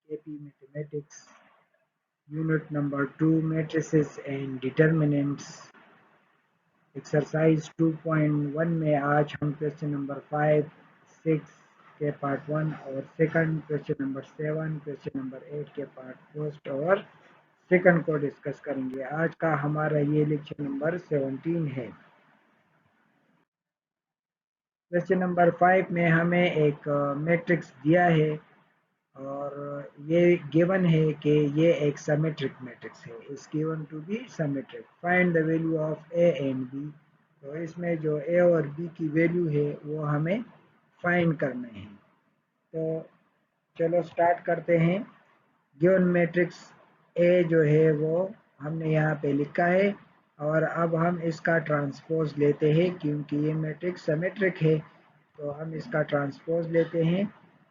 AP Mathematics, Unit number 2, Matrices and Determinants. Exercise 2.1 में आज हम क्वेश्चन नंबर 5, 6 के पार्ट 1 और second, question number 7, question number 8 के पार्ट फर्स्ट और सेकंड को डिस्कस करेंगे। आज का हमारा ये लेक्चर नंबर 17 है। क्वेश्चन नंबर 5 में हमें एक मैट्रिक्स दिया है और ये गिवन है कि ये एक सिमेट्रिक मैट्रिक्स है। Is given to be symmetric. Find the value of A and B. तो इसमें जो ए और बी की वैल्यू है वो हमें फाइंड करना है। तो चलो स्टार्ट करते हैं। गिवन मैट्रिक्स ए जो है वो हमने यहाँ पे लिखा है और अब हम इसका ट्रांसपोज लेते हैं क्योंकि ये मैट्रिक्स सिमेट्रिक है। तो हम इसका ट्रांसपोज लेते हैं,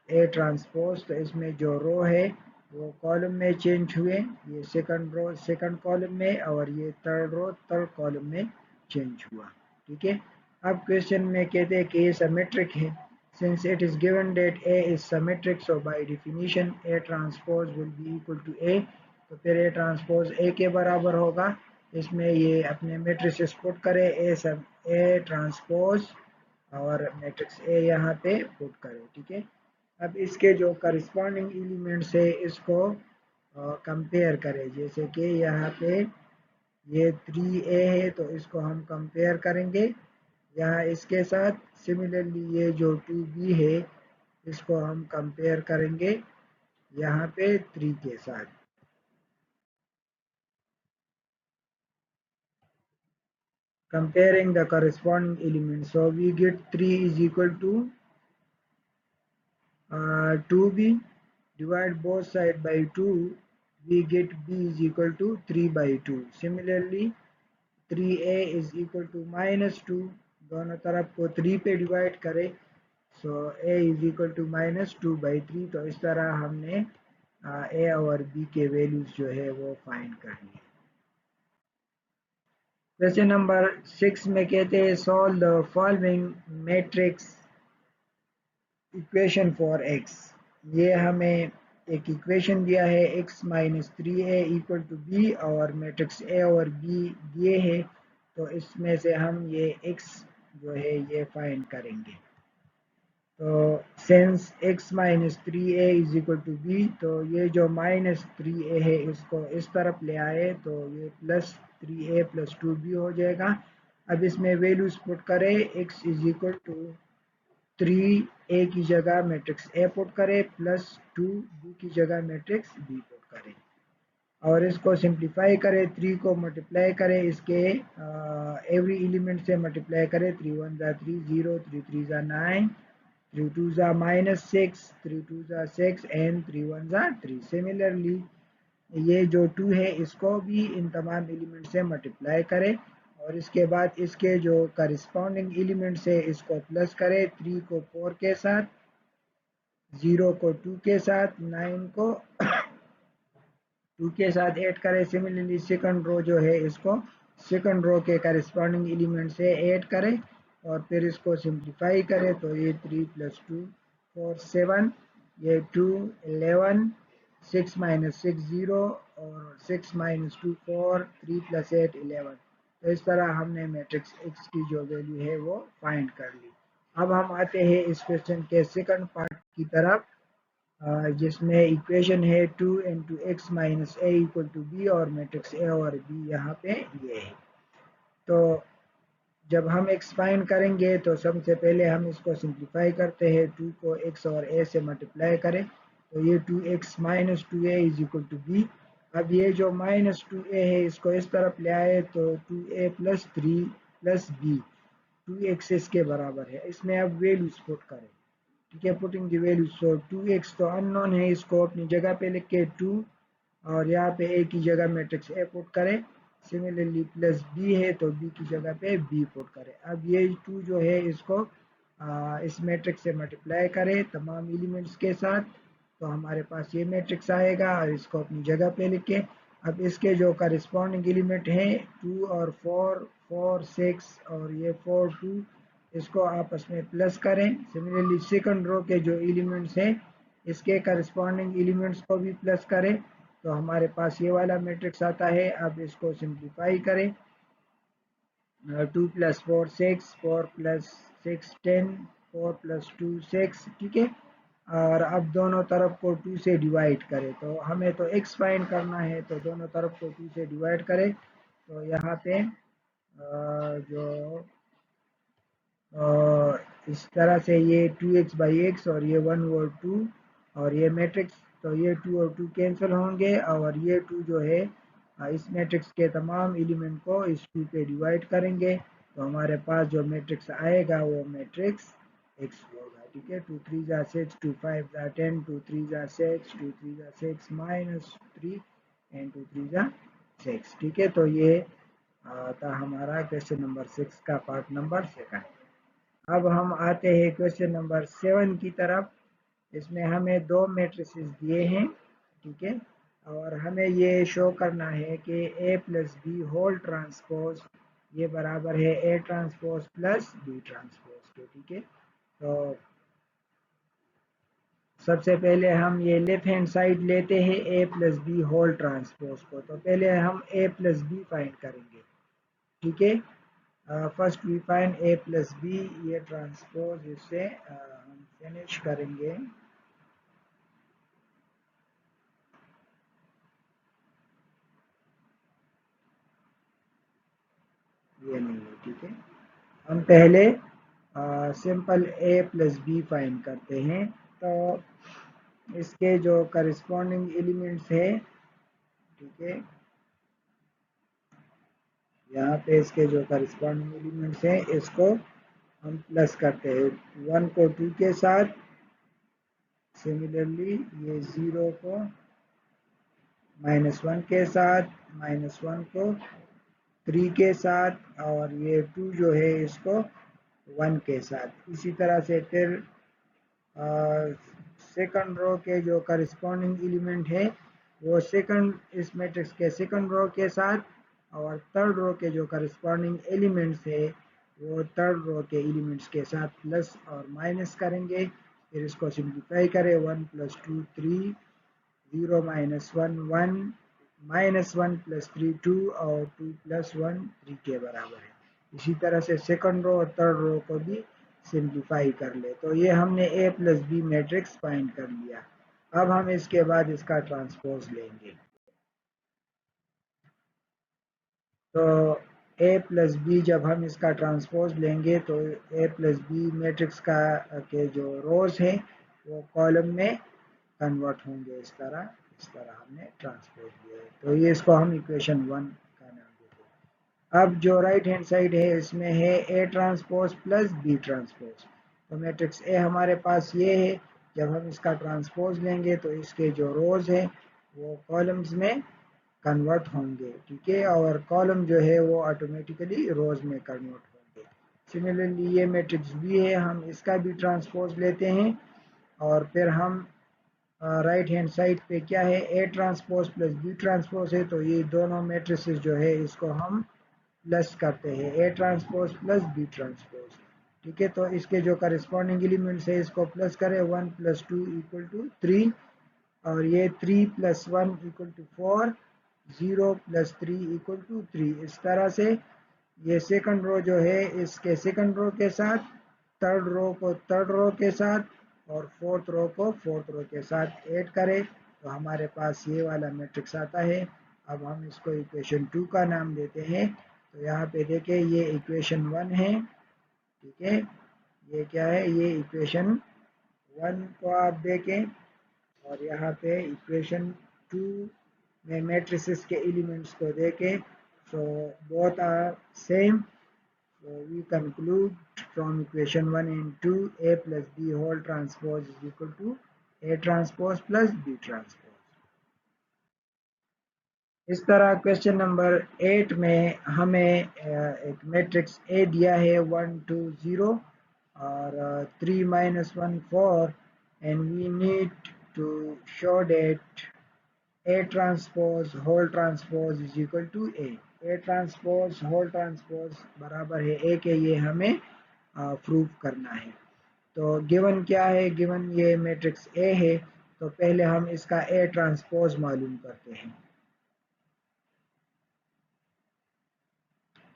ए ट्रांसपोज। तो इसमें जो रो है वो कॉलम में चेंज हुए, ये सेकंड रो सेकंड कॉलम में और ये थर्ड रो थर्ड कॉलम में चेंज हुआ। ठीक है। अब क्वेश्चन में कहते हैं कि ये सिमेट्रिक है। Since it is given that A is symmetric, so by definition A transpose will be equal to A। तो फिर A transpose A के बराबर होगा। इसमें ये अपने मैट्रिसेस पुट करें, A ट्रांसपोज और मैट्रिक्स A यहाँ पे पुट करें। ठीक है। अब इसके जो करस्पॉन्डिंग एलिमेंट्स है इसको कंपेयर करें। जैसे कि यहाँ पे ये 3A है तो इसको हम कंपेयर करेंगे यहाँ इसके साथ। सिमिलरली ये जो 2B है इसको हम कंपेयर करेंगे यहाँ पे 3 के साथ। Comparing the corresponding elements, so we get 3 is equal to 2B. Divide both sides by 2, we get B is equal to 3 by 2. Similarly 3A is equal to -2, दोनों तरफ को 3 पे डिवाइड करें, सो A is equal to -2/3। तो इस तरह हमने A और B के वैल्यूज जो है वो फाइंड कर लिए। क्वेश्चन नंबर 6 में कहते हैं solve the following matrix equation for x। ये हमें एक इक्वेशन दिया है x minus 3a equal to B और मैट्रिक्स a और b दिए हैं। तो इसमें से हम ये x जो है ये फाइंड करेंगे। तो since x minus 3a is equal to b, तो ये जो माइनस 3a है इसको इस तरफ ले आए तो ये प्लस 3a प्लस 2b हो जाएगा। अब इसमें वैल्यूज पुट करें, x is equal to 3a की जगह मैट्रिक्स a पुट करें प्लस 2b की जगह मैट्रिक्स b पुट करें और इसको सिंप्लीफाई करें। 3 को मल्टीप्लाई करें, इसके एवरी एलिमेंट से मल्टीप्लाई करें। 3 1 जा 3 0, 3 3 जा 9, 3 2 जा -6, 3 2 जा 6 एंड 3 1 जा 3। सिमिलरली ये जो 2 है इसको भी इन तमाम एलिमेंट से मल्टीप्लाई करें और इसके बाद इसके जो करस्पॉन्डिंग एलिमेंट्स है इसको प्लस करें। 3 को 4 के साथ, 0 को 2 के साथ, 9 को 2 के साथ ऐड करें। सिमिलरली सेकंड रो जो है इसको सेकंड रो के करस्पॉन्डिंग एलिमेंट से ऐड करें और फिर इसको सिंप्लीफाई करें। तो ये 3 + 2 4 7, ये 2 11, 6 - 6 0 और 6 - 2 4, 3 + 8 11। तो इस तरह हमने मैट्रिक्स x की जो वैल्यू है वो फाइंड कर ली। अब हम आते हैं इस क्वेश्चन के सेकंड पार्ट की तरफ जिसमें इक्वेशन है 2 × x - a = b और मैट्रिक्स a और b यहाँ पे ये है। तो जब हम x फाइंड करेंगे तो सबसे पहले हम इसको सिंप्लीफाई करते हैं। 2 को x और a से मल्टीप्लाई करें तो ये 2x - 2a = b। अब ये जो -2a है इसको इस तरफ ले आए तो 2a + 3 + b, 2x इसके बराबर है। इसमें अब वैल्यूज पुट करें। ठीक है, putting the values. So 2x तो अननोन है, इसको अपनी जगह पे लिख के 2 और यहाँ पे a की जगह मैट्रिक्स a पुट करें। सिमिलरली प्लस b है तो b की जगह पे b पुट करें। अब ये 2 जो है इसको इस मैट्रिक्स से मल्टीप्लाई करें तमाम एलिमेंट्स के साथ तो हमारे पास ये मैट्रिक्स आएगा और इसको अपनी जगह पे लिखें। अब इसके जो करस्पॉन्डिंग एलिमेंट हैं 2 और 4, 4 6 और ये 4 2, इसको आपस में प्लस करें। सिमिलरली सेकंड रो के जो एलिमेंट्स हैं इसके करस्पॉन्डिंग एलिमेंट्स को भी प्लस करें तो हमारे पास ये वाला मैट्रिक्स आता है। अब इसको सिंप्लीफाई करें, 2 + 4 6, 4 + 6 10, 4 + 2 6, ठीक है। और अब दोनों तरफ को 2 से डिवाइड करें, तो हमें तो x फाइंड करना है, तो दोनों तरफ को 2 से डिवाइड करें। तो यहाँ पे जो इस तरह से ये 2x/x और ये 1 और 2 और ये मैट्रिक्स, तो ये 2 और 2 कैंसिल होंगे और ये 2 जो है इस मैट्रिक्स के तमाम एलिमेंट को इस 2 पे डिवाइड करेंगे, तो हमारे पास जो मैट्रिक्स आएगा वो मैट्रिक्स x होगा, ठीक है। 2 3 ज़ा 6, 2 5 ज़ा 10, 2 3 ज़ा 6, 2 3 ज़ा 6 -3 एंड 2 3 ज़ा 6, ठीक है। तो ये था हमारा क्वेश्चन नंबर 6 का पार्ट नंबर 2। अब हम आते हैं क्वेश्चन नंबर 7 की तरफ। इसमें हमें दो मैट्रिसेस दिए हैं, ठीक है, और हमें ये शो करना है कि a plus B whole transpose ये बराबर है a transpose plus b transpose के, ठीक है। तो सबसे पहले हम ये लेफ्ट हैंड साइड लेते हैं a plus B whole transpose को, तो पहले हम a प्लस बी फाइंड करेंगे, ठीक है। First we find a plus B, ये ट्रांसपोज, इससे हम फिनिश करेंगे। ये नहीं है, ठीक है। हम पहले simple a plus B find करते हैं, तो इसके जो करस्पॉन्डिंग एलिमेंट्स है, ठीक है, यहाँ पे इसके जो करस्पॉन्डिंग एलिमेंट्स हैं इसको हम प्लस करते हैं, 1 को 2 के साथ, सिमिलरली ये 0 को -1 के साथ, -1 को 3 के साथ, और ये 2 जो है इसको 1 के साथ। इसी तरह से फिर सेकंड रो के जो करस्पॉन्डिंग एलिमेंट है वो सेकंड इस मैट्रिक्स के सेकंड रो के साथ, और थर्ड रो के जो करस्पॉन्डिंग एलिमेंट्स है वो थर्ड रो के एलिमेंट्स के साथ प्लस और माइनस करेंगे। फिर इसको सिंप्लीफाई करें, 1 + 2 3, 0 -1 1, -1 + 3 2 और 2 + 1 3 के बराबर है। इसी तरह से सेकंड रो और थर्ड रो को भी सिंप्लीफाई कर ले, तो ये हमने a plus B matrix find कर लिया। अब हम इसके बाद इसका ट्रांसपोज लेंगे, तो a प्लस बी जब हम इसका ट्रांसपोज लेंगे तो a प्लस बी मैट्रिक्स का के जो रोज हैं वो कॉलम में कन्वर्ट होंगे, इस तरह हमने ट्रांसपोज लिया है, तो ये इसको हम इक्वेशन 1 का नाम देते हैं। अब जो राइट हैंड साइड है इसमें है a transpose plus b transpose, तो मैट्रिक्स a हमारे पास ये है। जब हम इसका ट्रांसपोज लेंगे तो इसके जो रोज हैं वो कॉलम्स में कन्वर्ट होंगे, ठीक है, और कॉलम जो है वो ऑटोमेटिकली रोज में कन्वर्ट होंगे। सिमिलरली ये मैट्रिक्स बी है, हम इसका भी ट्रांसपोज लेते हैं, और फिर हम राइट हैंड साइड पे क्या है, A transpose plus B transpose है, तो ये दोनों मैट्रिसेस जो है इसको हम प्लस करते हैं, A transpose plus B transpose, ठीक है। तो इसके जो करस्पॉन्डिंग एलिमेंट्स है इसको प्लस करें, 1 + 2 = 3, और ये 3 + 1 = 4, 0 + 3 = 3। इस तरह से ये सेकंड रो जो है इसके सेकंड रो के साथ, थर्ड रो को थर्ड रो के साथ और फोर्थ रो को फोर्थ रो के साथ ऐड करें, तो हमारे पास ये वाला मैट्रिक्स आता है। अब हम इसको इक्वेशन 2 का नाम देते हैं, तो यहाँ पे देखें ये इक्वेशन 1 है, ठीक है। ये क्या है, ये इक्वेशन 1 को आप देखें, और यहाँ पे इक्वेशन 2 में मैट्रिसेस के एलिमेंट्स को देखें, so both are same, so we conclude from equation 1 and 2 a plus b whole transpose is equal to a transpose plus b transpose। इस तरह क्वेश्चन नंबर 8 में हमें एक मैट्रिक्स A दिया है 1 2 0 और 3 -1 4, and we need to show that A transpose whole transpose is equal to A। A transpose whole transpose बराबर है A के, ये हमें प्रूव करना है। तो गिवन क्या है, गिवन ये मैट्रिक्स A है, तो पहले हम इसका ए ट्रांसपोज मालूम करते हैं।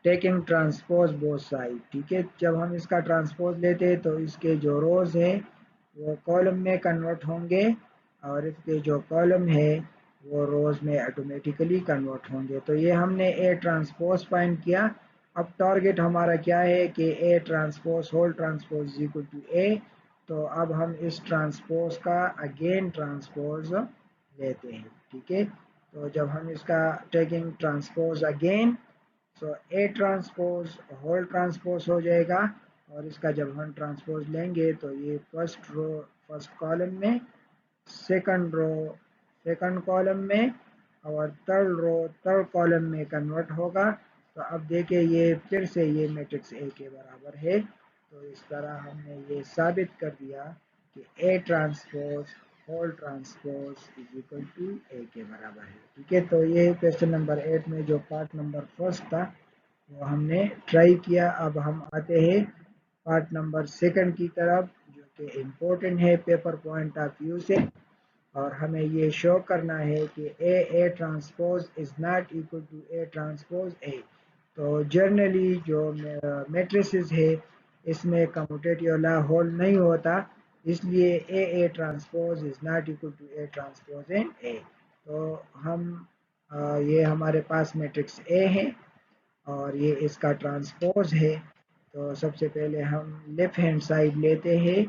टेकिंग ट्रांसपोज बोथ साइड, ठीक है। जब हम इसका ट्रांसपोज लेते हैं तो इसके जो रोज है वो कॉलम में कन्वर्ट होंगे और इसके जो कॉलम है वो रोज में ऑटोमेटिकली कन्वर्ट होंगे। तो ये हमने ए ट्रांसपोज फाइंड किया। अब टारगेट हमारा क्या है कि A transpose whole transpose is equal to A. तो अब हम इस ट्रांसपोज का अगेन ट्रांसपोज लेते हैं, ठीक है। तो जब हम इसका taking transpose again, so A transpose whole transpose हो जाएगा और इसका जब हम ट्रांसपोज लेंगे तो ये फर्स्ट रो फर्स्ट कॉलम में, सेकंड रो सेकंड कॉलम में और थर्ड रो थर्ड कॉलम में कन्वर्ट होगा। तो अब देखिए ये फिर से ये मैट्रिक्स ए के बराबर है। तो इस तरह हमने ये साबित कर दिया कि A transpose whole transpose is equal to A के बराबर है, ठीक है। तो ये क्वेश्चन नंबर 8 में जो पार्ट नंबर फर्स्ट था वो हमने ट्राई किया। अब हम आते हैं पार्ट नंबर सेकंड की तरफ, जो कि इम्पोर्टेंट है पेपर पॉइंट ऑफ व्यू से, और हमें ये शो करना है कि A transpose is not equal to A transpose A. तो जनरली जो मैट्रिसेस है इसमें कम्यूटेटिव लॉ होल्ड नहीं होता, इसलिए A transpose is not equal to A transpose in A. तो हम ये हमारे पास मैट्रिक्स ए है और ये इसका ट्रांसपोज है। तो सबसे पहले हम लेफ्ट हैंड साइड लेते हैं,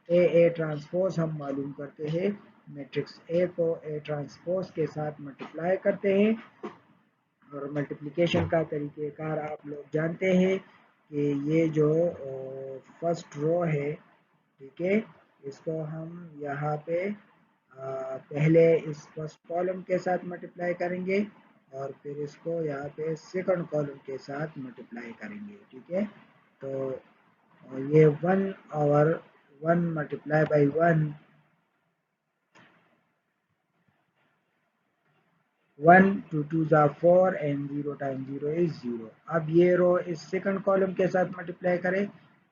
ए ट्रांसपोज हम मालूम करते हैं, मैट्रिक्स ए को ए ट्रांसपोज के साथ मल्टीप्लाई करते हैं। और मल्टीप्लिकेशन का तरीक़ेकार आप लोग जानते हैं कि ये जो फर्स्ट रो है, ठीक है, इसको हम यहाँ पे पहले इस फर्स्ट कॉलम के साथ मल्टीप्लाई करेंगे और फिर इसको यहाँ पे सेकंड कॉलम के साथ मल्टीप्लाई करेंगे, ठीक है। तो ये 1 और 1 multiply by 1, 1 2 2 are 4 and 0 times 0 is 0। अब ये रो इस सेकंड कॉलम के साथ मल्टीप्लाई करें,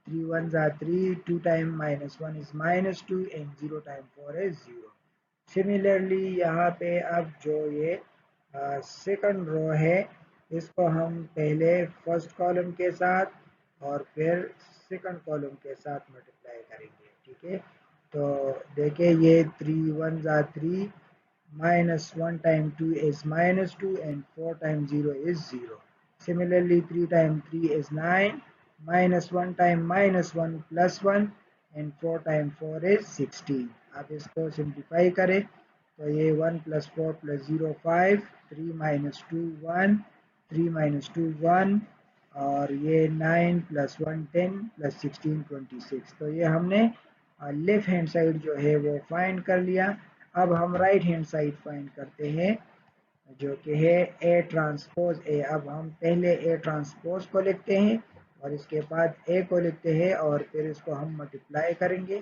3 1 are 3, 2 time -1 is -2 and 0 time 4 is 0। Similarly यहाँ पे अब जो ये सेकंड रो है इसको हम पहले फर्स्ट कॉलम के साथ और फिर सेकंड कॉलम के साथ मल्टीप्लाई करेंगे, ठीक है। तो देखिए ये 3 1 are 3, -1 times 2 is -2 and 4 times 0 is 0। Similarly 3 times 3 is 9, -1 times -1 plus 1 and 4 times 4 is 16। आप इसको सिंप्लीफाई करें तो ये 1 plus 4 plus 0 5, 3 minus 2 1, 3 minus 2 1 और ये 9 plus 1 10 plus 16 26। तो ये हमने लेफ्ट हैंड साइड जो है वो फाइंड कर लिया। अब हम राइट हैंड साइड फाइंड करते हैं जो कि है ए ट्रांसपोज ए। अब हम पहले ए ट्रांसपोज को लिखते हैं और इसके बाद ए को लिखते हैं और फिर इसको हम मल्टीप्लाई करेंगे।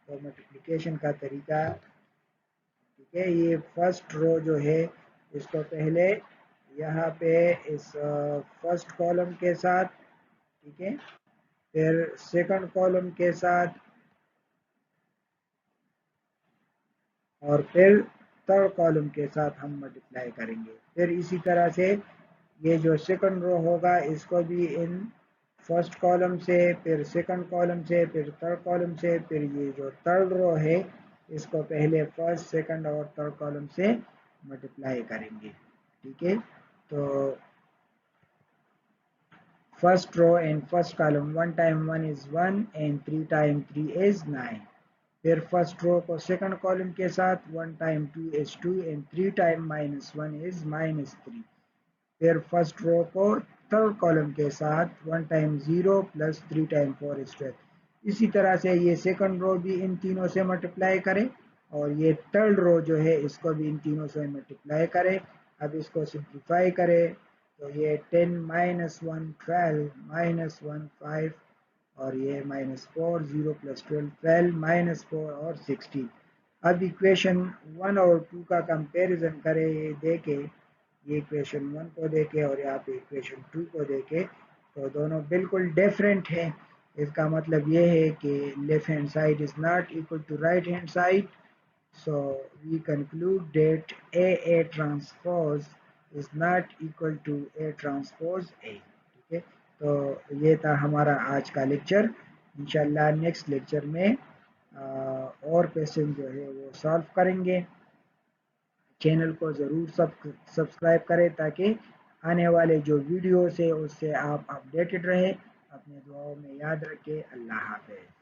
तो मल्टीप्लिकेशन का तरीका, ठीक है, ये फर्स्ट रो जो है इसको पहले यहाँ पे इस फर्स्ट कॉलम के साथ, ठीक है, फिर सेकंड कॉलम के साथ और फिर थर्ड कॉलम के साथ हम मल्टीप्लाई करेंगे। फिर इसी तरह से ये जो सेकंड रो होगा इसको भी इन फर्स्ट कॉलम से, फिर सेकंड कॉलम से, फिर थर्ड कॉलम से, फिर ये जो थर्ड रो है इसको पहले फर्स्ट सेकंड और थर्ड कॉलम से मल्टीप्लाई करेंगे, ठीक है। तो first row and first column, 1 time 1 is 1 and 3 time 3 is 9। फिर फर्स्ट रो को सेकंड कॉलम के साथ, 1 time 2 is 2 and 3 time -1 is -3। फिर फर्स्ट रो को थर्ड कॉलम के साथ 1 टाइम 0 प्लस 3 टाइम 4 is 12। इसी तरह से ये सेकंड रो भी इन तीनों से मल्टीप्लाई करें और ये थर्ड रो जो है इसको भी इन तीनों से मल्टीप्लाई करें। अब इसको सिंप्लीफाई करें तो ये 10 -1 12 -1 5 और ये -4 0 प्लस 12 12 -4 और 16। अब इक्वेशन 1 और 2 का कंपैरिजन करें, ये देखें, ये इक्वेशन 1 को देखें और यहाँ पे इक्वेशन 2 को देखें तो दोनों बिल्कुल डिफरेंट हैं। इसका मतलब ये है कि left hand side is not equal to right hand side. So we conclude that A transpose is not equal to A transpose A. ठीक है, तो ये था हमारा आज का लेक्चर। इंशाल्लाह नेक्स्ट लेक्चर में और क्वेश्चन जो है वो सॉल्व करेंगे। चैनल को ज़रूर सब्सक्राइब करें ताकि आने वाले जो वीडियोस है उससे आप अपडेटेड रहें। अपने दुआओं में याद रखें। अल्लाह हाफ़िज़।